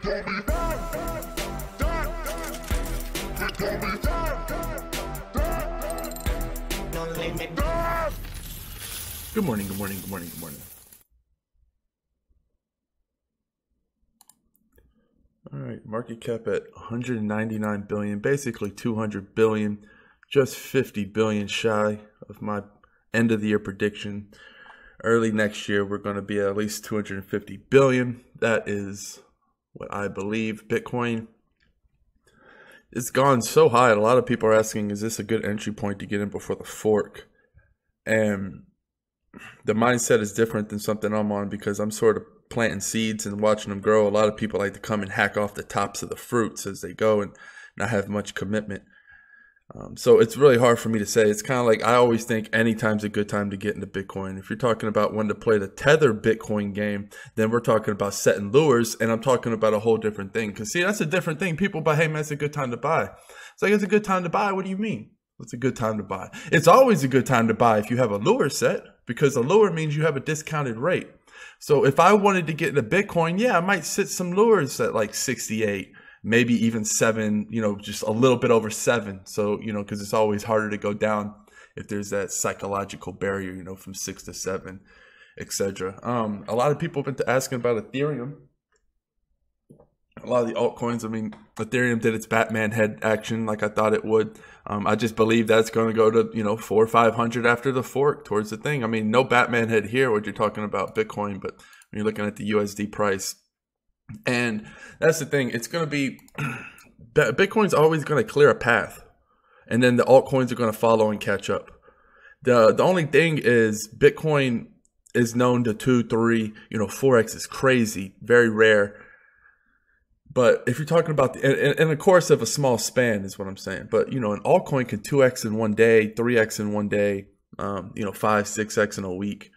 Good morning, good morning, good morning, good morning. All right, market cap at 199 billion, basically 200 billion, just 50 billion shy of my end of the year prediction. Early next year, we're going to be at least 250 billion. That is what I believe. Bitcoin, it's gone so high. A lot of people are asking, is this a good entry point to get in before the fork? And the mindset is different than something I'm on because I'm sort of planting seeds and watching them grow. A lot of people like to come and hack off the tops of the fruits as they go and not have much commitment. So it's really hard for me to say. It's kind of like I always think anytime's a good time to get into Bitcoin. If you're talking about when to play the tether Bitcoin game, then we're talking about setting lures, and I'm talking about a whole different thing. Because see, that's a different thing. People buy, hey man, it's a good time to buy. It's like, it's a good time to buy. What do you mean? It's a good time to buy. It's always a good time to buy if you have a lure set, because a lure means you have a discounted rate. So if I wanted to get into Bitcoin, yeah, I might sit some lures at like 68, maybe even 7, just a little bit over 7. So, because it's always harder to go down if there's that psychological barrier, from 6 to 7, etc. A lot of people have been asking about Ethereum. A lot of the altcoins, Ethereum did its Batman head action like I thought it would. I just believe that's going to go to, 400 or 500 after the fork towards the thing. No Batman head here, what you're talking about Bitcoin, but when you're looking at the USD price. And that's the thing. It's going to be, Bitcoin's always going to clear a path. And then the altcoins are going to follow and catch up. The only thing is Bitcoin is known to 2, 3, 4x is crazy, very rare. But if you're talking about in the course of a small span is what I'm saying. But, an altcoin can 2x in one day, 3x in one day, 5, 6x in a week.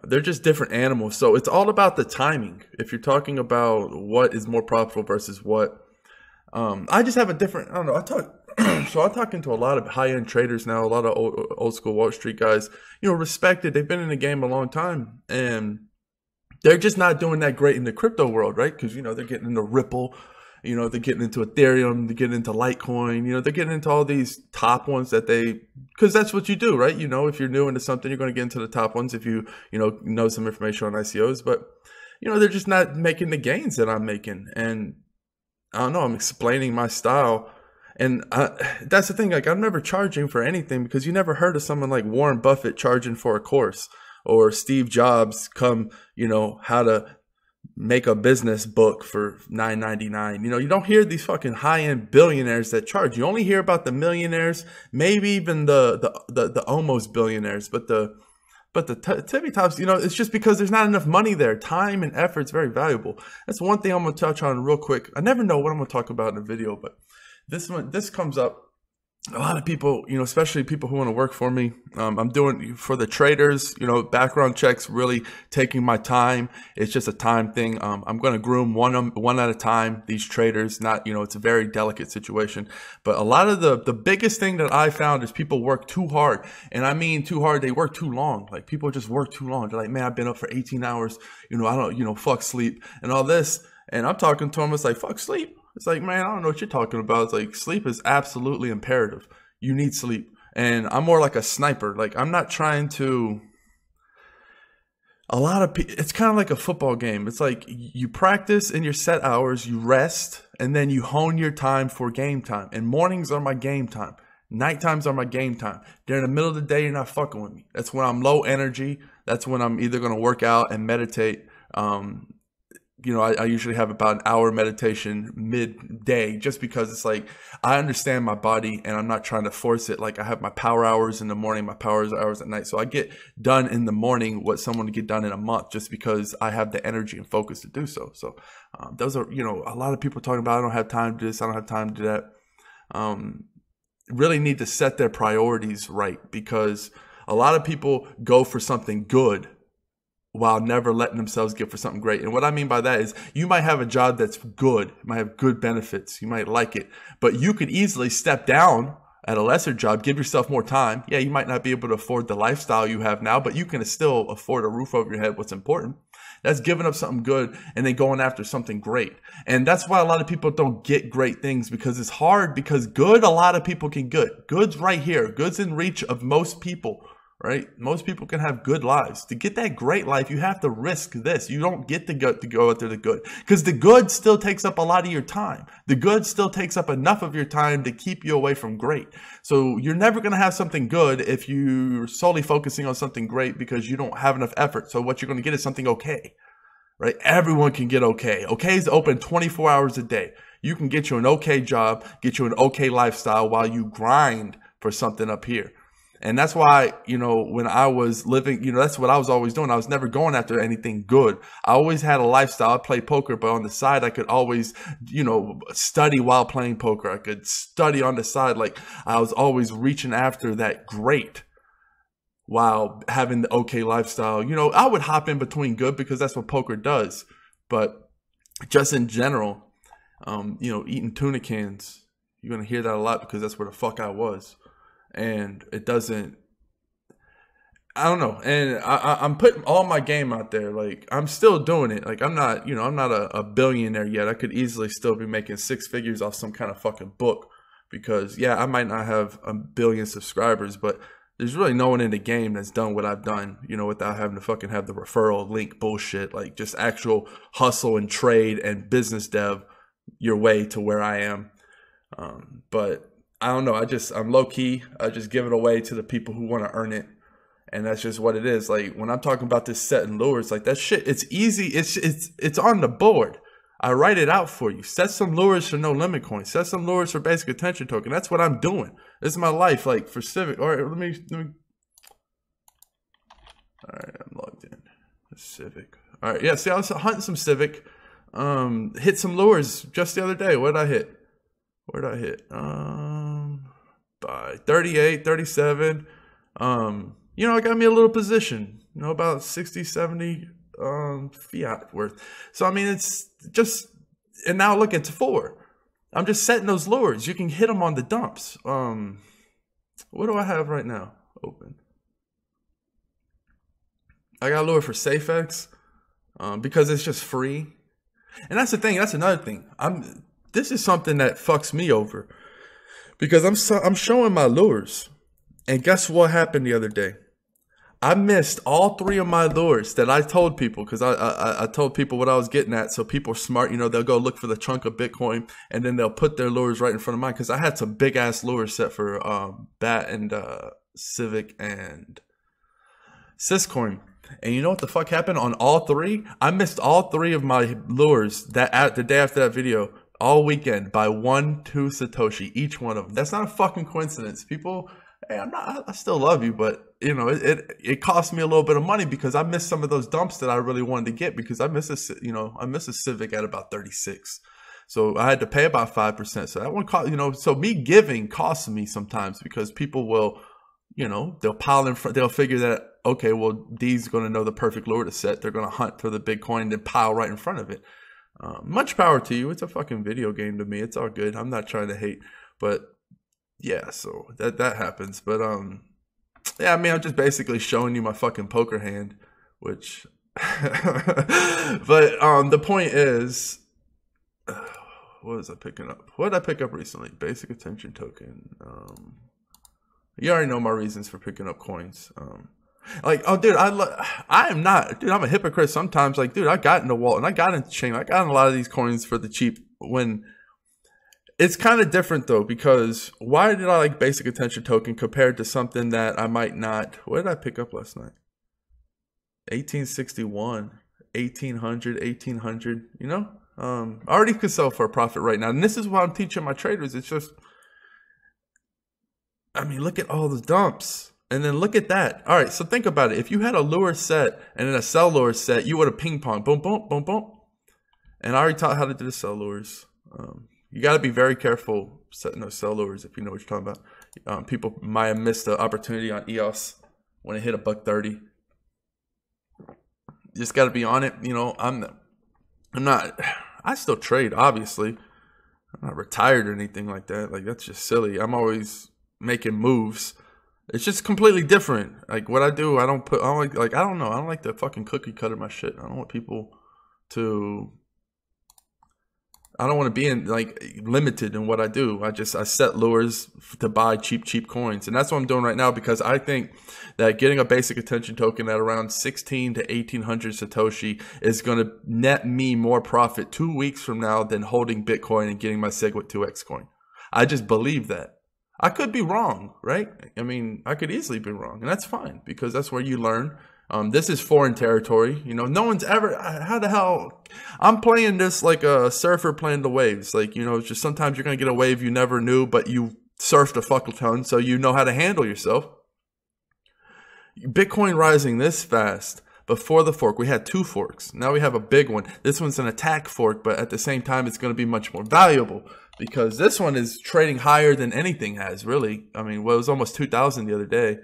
They're just different animals. So it's all about the timing. If you're talking about what is more profitable versus what, I just have a different, I don't know. I'm talking to a lot of high-end traders now, a lot of old school Wall Street guys, respected. They've been in the game a long time, and they're just not doing that great in the crypto world, right? Because, they're getting into Ripple, they're getting into Ethereum, they're getting into Litecoin, they're getting into all these top ones because that's what you do, right? If you're new into something, you're going to get into the top ones if you, know some information on ICOs. But, they're just not making the gains that I'm making. And I don't know, I'm explaining my style. And that's the thing, like I'm never charging for anything because you never heard of someone like Warren Buffett charging for a course. Or Steve Jobs come, how to make a business book for $9.99. You don't hear these fucking high-end billionaires that charge. You only hear about the millionaires, maybe even the almost billionaires. But the tippy tops, it's just because there's not enough money there. Time and effort is very valuable. That's one thing I'm going to touch on real quick. I never know what I'm going to talk about in a video, but this comes up. A lot of people, especially people who want to work for me, I'm doing for the traders, background checks, really taking my time. It's just a time thing. I'm going to groom one at a time, these traders, not, it's a very delicate situation. But a lot of the biggest thing that I found is people work too hard. And I mean too hard, they work too long. Like people just work too long. They're like, man, I've been up for 18 hours. I don't, fuck sleep and all this. And I'm talking to them, it's like, fuck sleep. It's like, man, I don't know what you're talking about. It's like sleep is absolutely imperative. You need sleep. And I'm more like a sniper. Like I'm not trying to, it's kind of like a football game. It's like you practice in your set hours, you rest, and then you hone your time for game time. And mornings are my game time. Night times are my game time. During the middle of the day, you're not fucking with me. That's when I'm low energy. That's when I'm either going to work out and meditate. I usually have about an hour meditation midday just because it's like I understand my body and I'm not trying to force it. Like I have my power hours in the morning, my power hours at night. So I get done in the morning what someone would get done in a month just because I have the energy and focus to do so. So those are, a lot of people talking about I don't have time to do this, I don't have time to do that. Really need to set their priorities right because a lot of people go for something good while never letting themselves get for something great. And what I mean by that is you might have a job that's good, you might have good benefits, you might like it, but you could easily step down at a lesser job, give yourself more time. Yeah, you might not be able to afford the lifestyle you have now, but you can still afford a roof over your head. What's important? That's giving up something good and then going after something great. And that's why a lot of people don't get great things, because it's hard, because good, a lot of people can get. Good's right here. Good's in reach of most people, right? Most people can have good lives. To get that great life, you have to risk this. You don't get to go after the good, because the good still takes up a lot of your time. The good still takes up enough of your time to keep you away from great. So you're never going to have something good if you're solely focusing on something great, because you don't have enough effort. So what you're going to get is something okay, right? Everyone can get okay. Okay is open 24 hours a day. You can get you an okay job, get you an okay lifestyle while you grind for something up here. And that's why, you know, when I was living, you know, that's what I was always doing. I was never going after anything good. I always had a lifestyle. I played poker, but on the side, I could always, you know, study while playing poker. I could study on the side. Like, I was always reaching after that great while having the okay lifestyle. You know, I would hop in between good, because that's what poker does. But just in general, you know, eating tuna cans, you're going to hear that a lot, because that's where the fuck I was. And it doesn't, I don't know. And I'm putting all my game out there. Like, I'm still doing it. Like, I'm not, you know, I'm not a billionaire yet. I could easily still be making 6 figures off some kind of fucking book, because yeah, I might not have a billion subscribers, but there's really no one in the game that's done what I've done, you know, without having to fucking have the referral link bullshit. Like, just actual hustle and trade and business dev your way to where I am. But I don't know. I'm low key. I just give it away to the people who want to earn it. And that's just what it is. Like, when I'm talking about this set and lures, like, that shit, it's easy. It's on the board. I write it out for you. Set some lures for no limit coins. Set some lures for basic attention token. That's what I'm doing. This is my life. Like, for Civic. All right, let me. All right, I'm logged in. Civic. All right, yeah. See, I was hunting some Civic. Hit some lures just the other day. What did I hit? Where did I hit? By 38, 37. You know, I got me a little position, you know, about 60, 70 fiat worth. So, I mean, it's just, and now look, it's 4. I'm just setting those lures. You can hit them on the dumps. What do I have right now? Open. I got a lure for SafeX, because it's just free. And that's the thing. That's another thing. This is something that fucks me over, because I'm showing my lures, and guess what happened the other day? I missed all 3 of my lures that I told people, because I told people what I was getting at. So people are smart, you know, they'll go look for the chunk of Bitcoin, and then they'll put their lures right in front of mine, because I had some big ass lures set for BAT and Civic and Syscoin. And you know what the fuck happened on all 3? I missed all 3 of my lures the day after that video. All weekend by 1-2 Satoshi, each one of them. That's not a fucking coincidence. People, hey, I still love you, but you know, it cost me a little bit of money, because I missed some of those dumps that I really wanted to get, because I miss a Civic at about 36. So I had to pay about 5%. So that one cost, you know, so me giving costs me sometimes, because people will, you know, they'll pile in front, they'll figure that, okay, well, D's going to know the perfect lure to set. They're going to hunt for the big coin and then pile right in front of it. Much power to you. It's a fucking video game to me. It's all good. I'm not trying to hate, but yeah, so that happens. But yeah, I mean, I'm just basically showing you my fucking poker hand, which but the point is, what was I picking up? What did I pick up recently? Basic attention token. You already know my reasons for picking up coins. Like, oh, dude, I am not, dude, I'm a hypocrite sometimes. Like, dude, I got into Walt and I got into Chain. I got in a lot of these coins for the cheap, when it's kind of different though, because why did I like basic attention token compared to something that I might not? What did I pick up last night? 1861, 1800, you know? I already could sell for a profit right now. And this is what I'm teaching my traders. It's just, I mean, look at all the dumps. And then look at that. All right, so think about it. If you had a lure set and then a sell lure set, you would have ping pong. Boom, boom, boom, boom. And I already taught how to do the sell lures. You got to be very careful setting those sell lures if you know what you're talking about. People might have missed the opportunity on EOS when it hit $1.30. You just got to be on it. You know, I still trade, obviously. I'm not retired or anything like that. Like, that's just silly. I'm always making moves. It's just completely different. Like what I do, I don't like I don't know. I don't like the fucking cookie cutter my shit. I don't want people to. I don't want to be limited in what I do. I set lures to buy cheap coins, and that's what I'm doing right now because I think that getting a basic attention token at around 16 to 1800 Satoshi is going to net me more profit 2 weeks from now than holding Bitcoin and getting my SegWit 2x coin. I just believe that. I could be wrong, right? I mean, I could easily be wrong, and that's fine because that's where you learn. This is foreign territory. You know, no one's ever, how the hell, I'm playing this like a surfer playing the waves. Like, you know, it's just sometimes you're going to get a wave you never knew, but you surfed a fuck ton, so you know how to handle yourself. Bitcoin rising this fast. Before the fork, we had 2 forks. Now we have a big one. This one's an attack fork, but at the same time, it's going to be much more valuable because this one is trading higher than anything has, really. I mean, well, it was almost 2,000 the other day.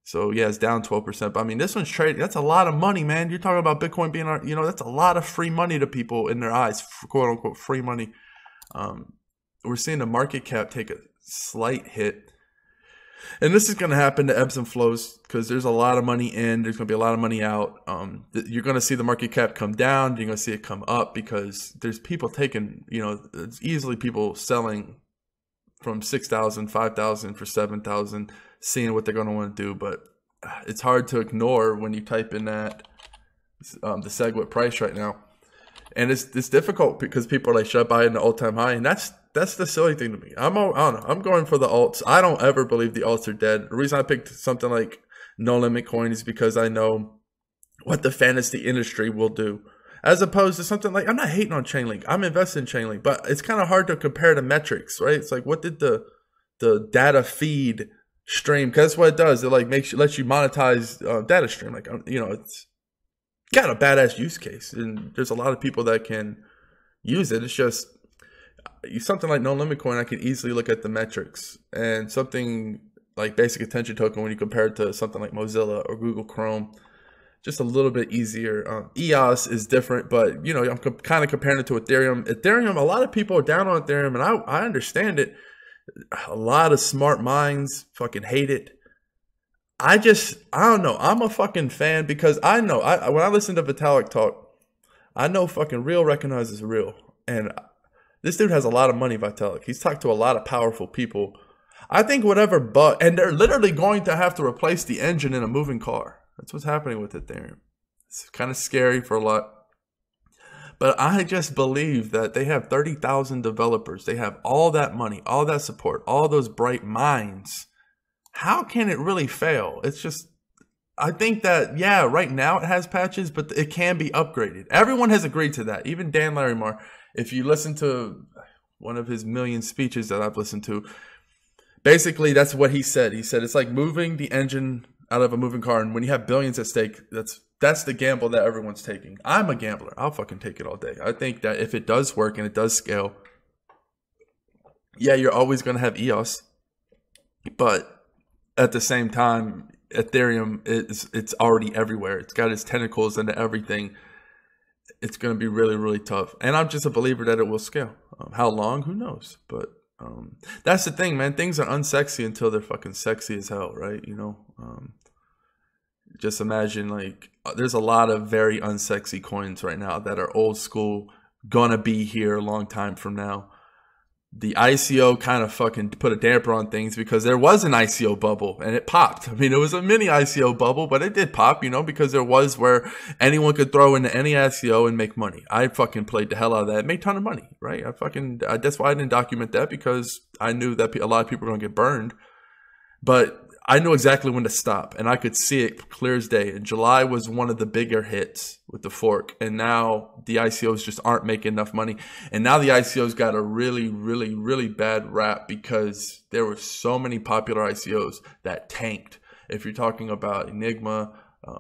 So, yeah, it's down 12%. But, I mean, this one's trading. That's a lot of money, man. You're talking about Bitcoin being, you know, that's a lot of free money to people in their eyes, quote, unquote, free money. We're seeing the market cap take a slight hit. And this is going to happen to ebbs and flows because there's a lot of money in. There's going to be a lot of money out. You're going to see the market cap come down. You're going to see it come up because there's people taking, you know, it's easily people selling from 6,000, 5,000 for 7,000, seeing what they're going to want to do. But it's hard to ignore when you type in that the SegWit price right now. And it's difficult because people are like, should I buy in the all-time high? And that's the silly thing to me. I don't know. I'm going for the alts. I don't ever believe the alts are dead. The reason I picked something like No Limit Coin is because I know what the fantasy industry will do. As opposed to something like, I'm not hating on Chainlink. I'm invested in Chainlink. But it's kind of hard to compare the metrics, right? It's like, what did the data feed stream? Because that's what it does. It like lets you monetize data stream. Like, you know, it's got a badass use case. And there's a lot of people that can use it. It's just something like No Limit Coin, I can easily look at the metrics, and something like basic attention token when you compare it to something like Mozilla or Google Chrome, just a little bit easier. EOS is different, but you know, I'm kind of comparing it to Ethereum. Ethereum, a lot of people are down on Ethereum, and I understand it. A lot of smart minds fucking hate it. I don't know. I'm a fucking fan because I know when I listen to Vitalik talk, I know fucking real recognizes real. And this dude has a lot of money, Vitalik. He's talked to a lot of powerful people. I think whatever bug, and they're literally going to have to replace the engine in a moving car. That's what's happening with Ethereum. It's kind of scary for a lot. But I just believe that they have 30,000 developers. They have all that money, all that support, all those bright minds. How can it really fail? It's just, I think that, yeah, right now it has patches, but it can be upgraded. Everyone has agreed to that. Even Dan Larimar, if you listen to one of his million speeches that I've listened to, basically that's what he said. He said it's like moving the engine out of a moving car, and when you have billions at stake, that's the gamble that everyone's taking. I'm a gambler. I'll fucking take it all day. I think that if it does work and it does scale, yeah, you're always going to have EOS, but at the same time, Ethereum it's already everywhere. It's got its tentacles into everything. It's going to be really, really tough. And I'm just a believer that it will scale. How long? Who knows? But that's the thing, man. Things are unsexy until they're fucking sexy as hell, right? You know, just imagine like there's a lot of very unsexy coins right now that are old school, gonna be here a long time from now. The ICO kind of fucking put a damper on things because there was an ICO bubble and it popped. I mean, it was a mini ICO bubble, but it did pop, you know, because there was where anyone could throw into any ICO and make money. I fucking played the hell out of that, made a ton of money, right? That's why I didn't document that, because I knew that a lot of people were going to get burned. But I knew exactly when to stop, and I could see it clear as day. And July was one of the bigger hits with the fork, and now the ICOs just aren't making enough money. And now the ICOs got a really, really, really bad rap because there were so many popular ICOs that tanked. If you're talking about Enigma,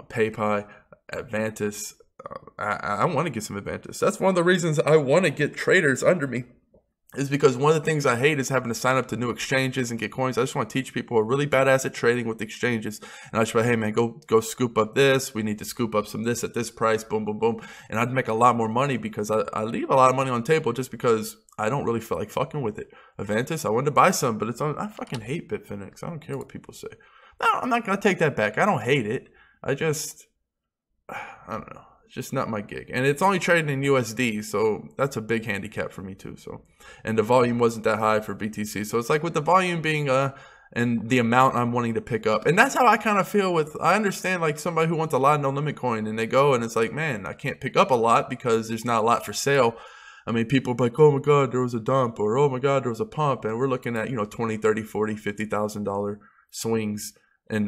PayPal, Advantis, I want to get some Advantis. That's one of the reasons I want to get traders under me. Is because one of the things I hate is having to sign up to new exchanges and get coins. I just want to teach people who are really badass at trading with exchanges. And I just say, hey man, go scoop up this. We need to scoop up some this at this price. Boom, boom, boom. And I'd make a lot more money because I leave a lot of money on the table just because I don't really feel like fucking with it. Avantis, I wanted to buy some, but I fucking hate Bitfinex. I don't care what people say. No, I'm not going to take that back. I don't hate it. I don't know. It's just not my gig. And it's only trading in USD, so that's a big handicap for me too. So, and the volume wasn't that high for BTC. So it's like with the volume being and the amount I'm wanting to pick up. And that's how I kind of feel with, I understand like somebody who wants a lot of no limit coin and they go and it's like, man, I can't pick up a lot because there's not a lot for sale. I mean, people are like, oh my God, there was a dump, or oh my God, there was a pump. And we're looking at, $20, $30, $40, $50,000 swings in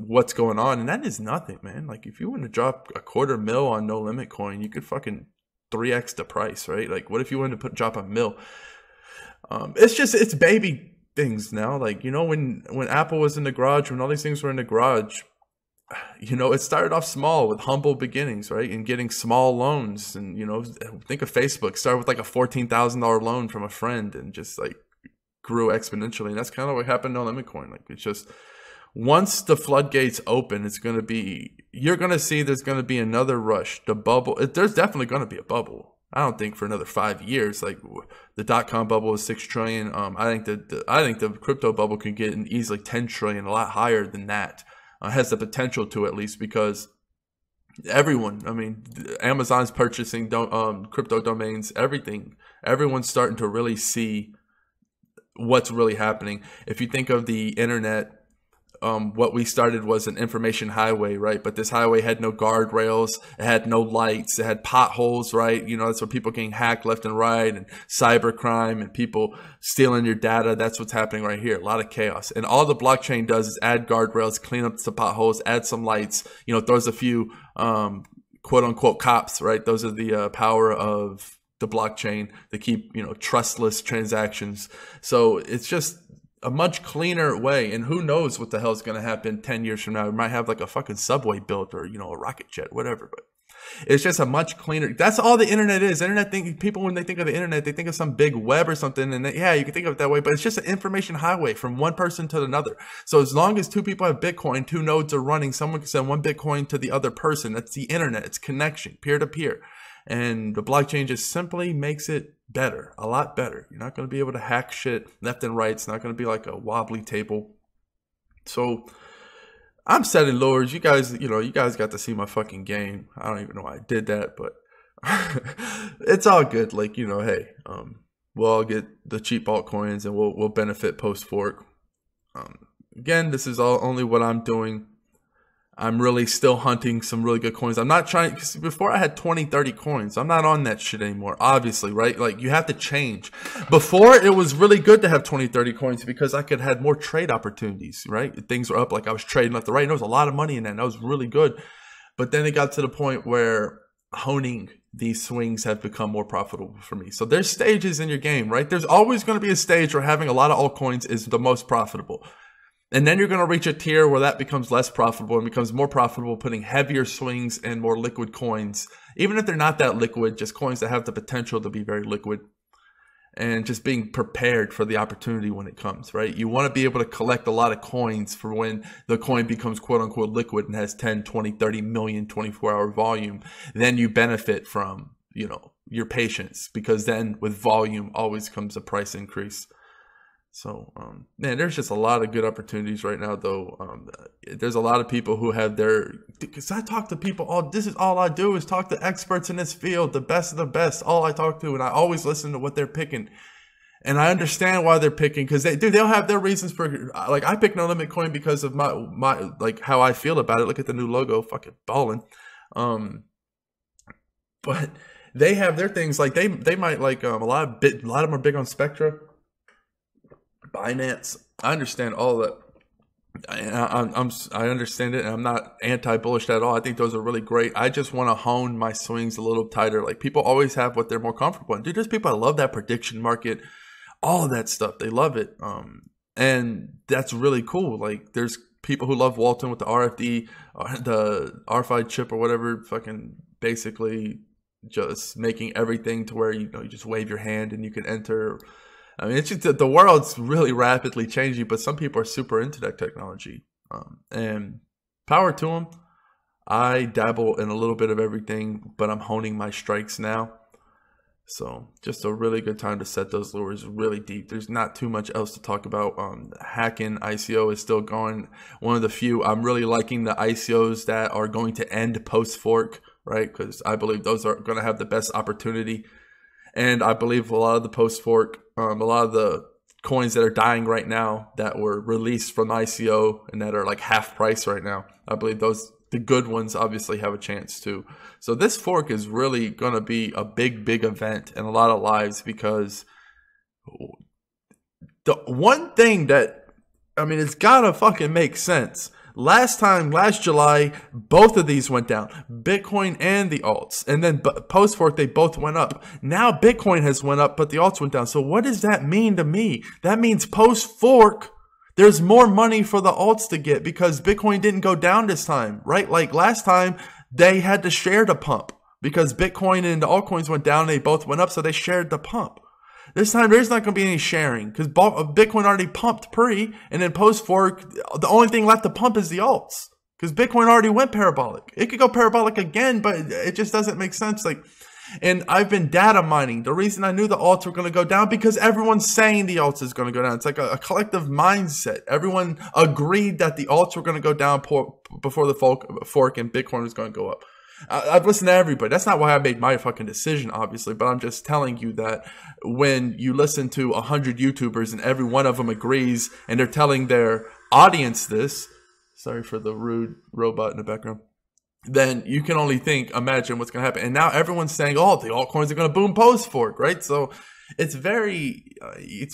what's going on. And that is nothing, man. Like if you want to drop $250,000 on no limit coin, you could fucking 3x the price, right? Like what if you wanted to drop $1 million? It's baby things now. Like, when Apple was in the garage, when all these things were in the garage, it started off small with humble beginnings, right? And getting small loans. And, think of Facebook, started with like a $14,000 loan from a friend and just like grew exponentially. And that's kind of what happened to Limit Coin. Like it's just, once the floodgates open, you're going to see there's going to be another rush. The bubble, there's definitely going to be a bubble. I don't think for another 5 years. Like the .com bubble is 6 trillion. I think the crypto bubble could get an easily 10 trillion, a lot higher than that. Has the potential to, at least, because everyone, I mean, Amazon's purchasing crypto domains, everything. Everyone's starting to really see what's really happening. If you think of the internet, what we started was an information highway, right? But this highway had no guardrails, it had no lights, it had potholes, right? That's where people getting hacked left and right, and cybercrime and people stealing your data. That's what's happening right here. A lot of chaos. And all the blockchain does is add guardrails, clean up the potholes, add some lights, throws a few quote unquote cops, right? Those are the power of the blockchain to keep, trustless transactions. So it's just a much cleaner way, and who knows what the hell is going to happen 10 years from now. We might have like a fucking subway built, or a rocket jet, whatever. But it's just a much cleaner. That's all the internet is. People, when they think of the internet, they think of some big web or something, and yeah, you can think of it that way. But it's just an information highway from one person to another. So as long as two people have Bitcoin, two nodes are running, someone can send one Bitcoin to the other person. That's the internet. It's connection, peer to peer. And the blockchain just simply makes it better, a lot better. You're not going to be able to hack shit left and right. It's not going to be like a wobbly table. So I'm setting lures. You guys got to see my fucking game. I don't even know why I did that, but it's all good. Like, hey, we'll all get the cheap altcoins and we'll benefit post fork. Again, this is only what I'm doing. I'm really still hunting some really good coins. I'm not trying, because before I had 20, 30 coins. I'm not on that shit anymore, obviously, right? Like, you have to change. Before, it was really good to have 20, 30 coins because I could have more trade opportunities, right? Things were up, like I was trading left to right. And there was a lot of money in that, and that was really good. But then it got to the point where honing these swings have become more profitable for me. So there's stages in your game, right? There's always going to be a stage where having a lot of altcoins is the most profitable. And then you're going to reach a tier where that becomes less profitable and becomes more profitable, putting heavier swings and more liquid coins. Even if they're not that liquid, just coins that have the potential to be very liquid. And just being prepared for the opportunity when it comes, right? You want to be able to collect a lot of coins for when the coin becomes quote unquote liquid and has 10, 20, 30 million 24-hour volume. Then you benefit from, your patience, because then with volume always comes a price increase. So, man, there's just a lot of good opportunities right now, though. There's a lot of people who have because I talk to people, this is all I do is talk to experts in this field, the best of the best, all I talk to, and I always listen to what they're picking. And I understand why they're picking, because they'll have their reasons for, like, I pick No Limit Coin because of my like, how I feel about it. Look at the new logo, fucking ballin'. But they have their things, like, they might, like, a lot of them are big on Spectra. Binance, I understand all that. I understand it, and I'm not anti-bullish at all. I think those are really great. I just want to hone my swings a little tighter. Like, people always have what they're more comfortable in. Dude, there's people that love that prediction market, all of that stuff. They love it, and that's really cool. Like, there's people who love Walton with the RFD, the RFID chip or whatever, fucking basically just making everything to where you just wave your hand and you can enter. I mean, it's just the world's really rapidly changing, but some people are super into that technology, and power to them. I dabble in a little bit of everything, but I'm honing my strikes now. So just a really good time to set those lures really deep. There's not too much else to talk about. Hacking ICO is still going. One of the few. I'm really liking the ICOs that are going to end post fork, right? Because I believe those are going to have the best opportunity. And I believe a lot of the post fork, a lot of the coins that are dying right now that were released from ICO and that are like half price right now, I believe those, the good ones, obviously have a chance too. So this fork is really going to be a big event in a lot of lives, because the one thing that, I mean, it's got to fucking make sense. Last July, both of these went down, Bitcoin and the alts. And then post fork, they both went up. Now Bitcoin has went up, but the alts went down. So what does that mean to me? That means post fork, there's more money for the alts to get, because Bitcoin didn't go down this time, right? Like last time, they had to share the pump because Bitcoin and the altcoins went down. They both went up, so they shared the pump. This time, there's not going to be any sharing because Bitcoin already pumped pre, and then post fork, the only thing left to pump is the alts, because Bitcoin already went parabolic. It could go parabolic again, but it just doesn't make sense. Like, and I've been data mining. The reason I knew the alts were going to go down, because everyone's saying the alts is going to go down. It's like a collective mindset. Everyone agreed that the alts were going to go down before the fork, and Bitcoin was going to go up. I've listened to everybody. That's not why I made my fucking decision, obviously, but I'm just telling you that when you listen to 100 YouTubers and every one of them agrees and they're telling their audience this, sorry for the rude robot in the background, then you can only imagine what's going to happen. And now everyone's saying, oh, the altcoins are going to boom post fork, right? So it's very, I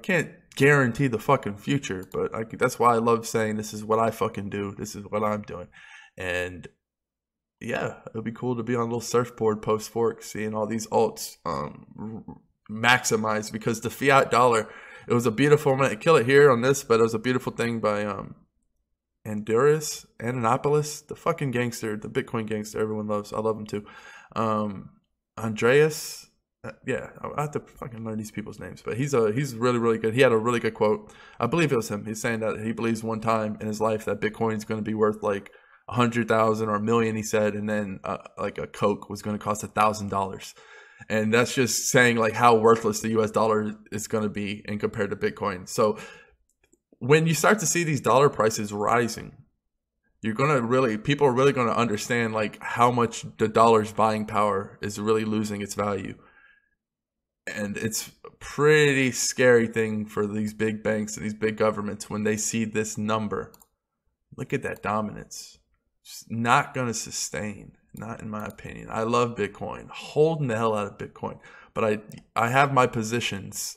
can't guarantee the fucking future, but that's why I love saying this is what I fucking do. This is what I'm doing. And yeah, it'll be cool to be on a little surfboard post fork, seeing all these alts maximized, because the fiat dollar, it was a beautiful, I'm going to kill it here on this, but it was a beautiful thing by Antonopoulos, the fucking gangster, the Bitcoin gangster everyone loves. I love him too. Andreas, yeah, I have to fucking learn these people's names, but he's really good. He had a really good quote. I believe it was him. He's saying that he believes one time in his life that Bitcoin is going to be worth like 100,000 or a million, he said, and then like a Coke was going to cost $1,000. And that's just saying like how worthless the US dollar is going to be in compared to Bitcoin. So when you start to see these dollar prices rising, people are really going to understand like how much the dollar's buying power is really losing its value. And it's a pretty scary thing for these big banks and these big governments when they see this number. Look at that dominance. It's not going to sustain, not in my opinion. I love Bitcoin, holding the hell out of Bitcoin, but I have my positions,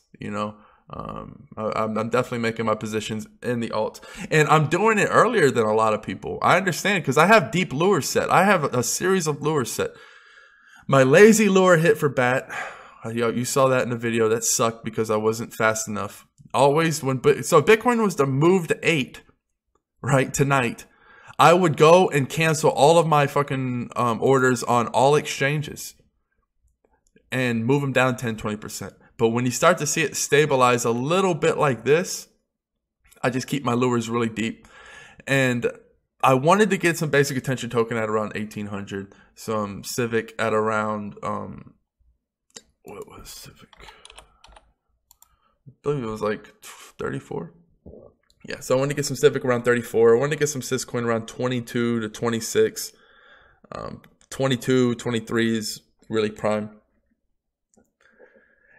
I'm definitely making my positions in the alt, and I'm doing it earlier than a lot of people. I understand, because I have deep lures set. I have a series of lures set. My lazy lure hit for bat. You saw that in the video. That sucked because I wasn't fast enough. Always so Bitcoin was to move to 8, right, tonight, I would go and cancel all of my fucking orders on all exchanges and move them down 10-20%. But when you start to see it stabilize a little bit like this, I just keep my lures really deep. And I wanted to get some basic attention token at around 1,800, some Civic at around what was Civic? I believe it was like 34. Yeah, so I wanted to get some Civic around 34. I wanted to get some Syscoin around 22 to 26. 22, 23 is really prime.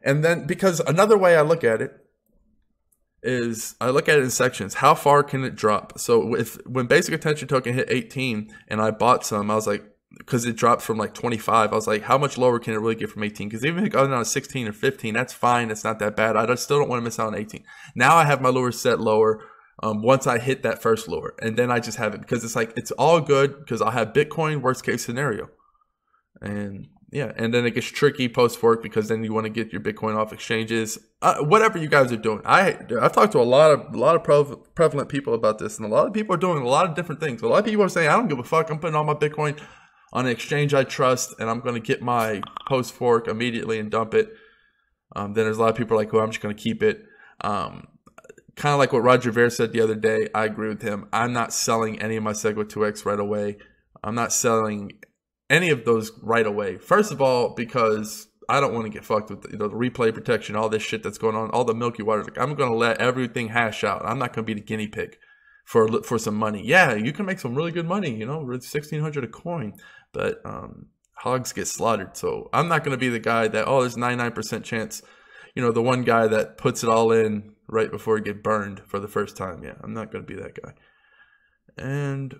And then, because another way I look at it is I look at it in sections. How far can it drop? So when basic attention token hit 18 and I bought some, I was like, because it dropped from like 25, I was like, how much lower can it really get from 18? Because even if it goes down to 16 or 15, that's fine. It's not that bad. I still don't want to miss out on 18. Now I have my lure set lower. Once I hit that first lure, and then I just have it, because it's like, it's all good because I'll have Bitcoin worst case scenario. And yeah, and then it gets tricky post fork, because then you want to get your Bitcoin off exchanges, whatever you guys are doing. I've talked to a lot of prevalent people about this, and a lot of people are doing a lot of different things. A lot of people are saying, I don't give a fuck, I'm putting all my Bitcoin on an exchange I trust, and I'm going to get my post fork immediately and dump it. Then there's a lot of people like, oh, I'm just going to keep it. Kind of like what Roger Ver said the other day. I agree with him. I'm not selling any of my Segwit 2X right away. I'm not selling any of those right away. First of all, because I don't want to get fucked with the replay protection, all this shit that's going on, all the Milky Water. Like, I'm going to let everything hash out. I'm not going to be the guinea pig for some money. Yeah, you can make some really good money, with $1,600 a coin, but hogs get slaughtered. So I'm not going to be the guy that, there's 99% chance, the one guy that puts it all in right before it get burned for the first time. Yeah, I'm not going to be that guy. And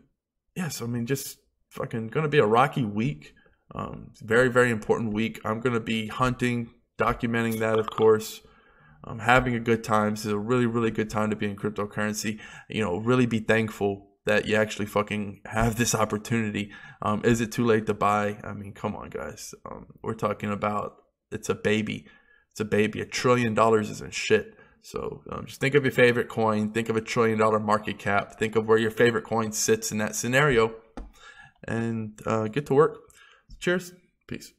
yes, just fucking going to be a rocky week. Very, very important week. I'm going to be hunting, documenting that, of course. Having a good time. This is a really, really good time to be in cryptocurrency. Really be thankful that you actually fucking have this opportunity. Is it too late to buy? Come on, guys. We're talking about, it's a baby. It's a baby. $1 trillion isn't shit. So just think of your favorite coin. Think of $1 trillion market cap. Think of where your favorite coin sits in that scenario. And get to work. Cheers. Peace.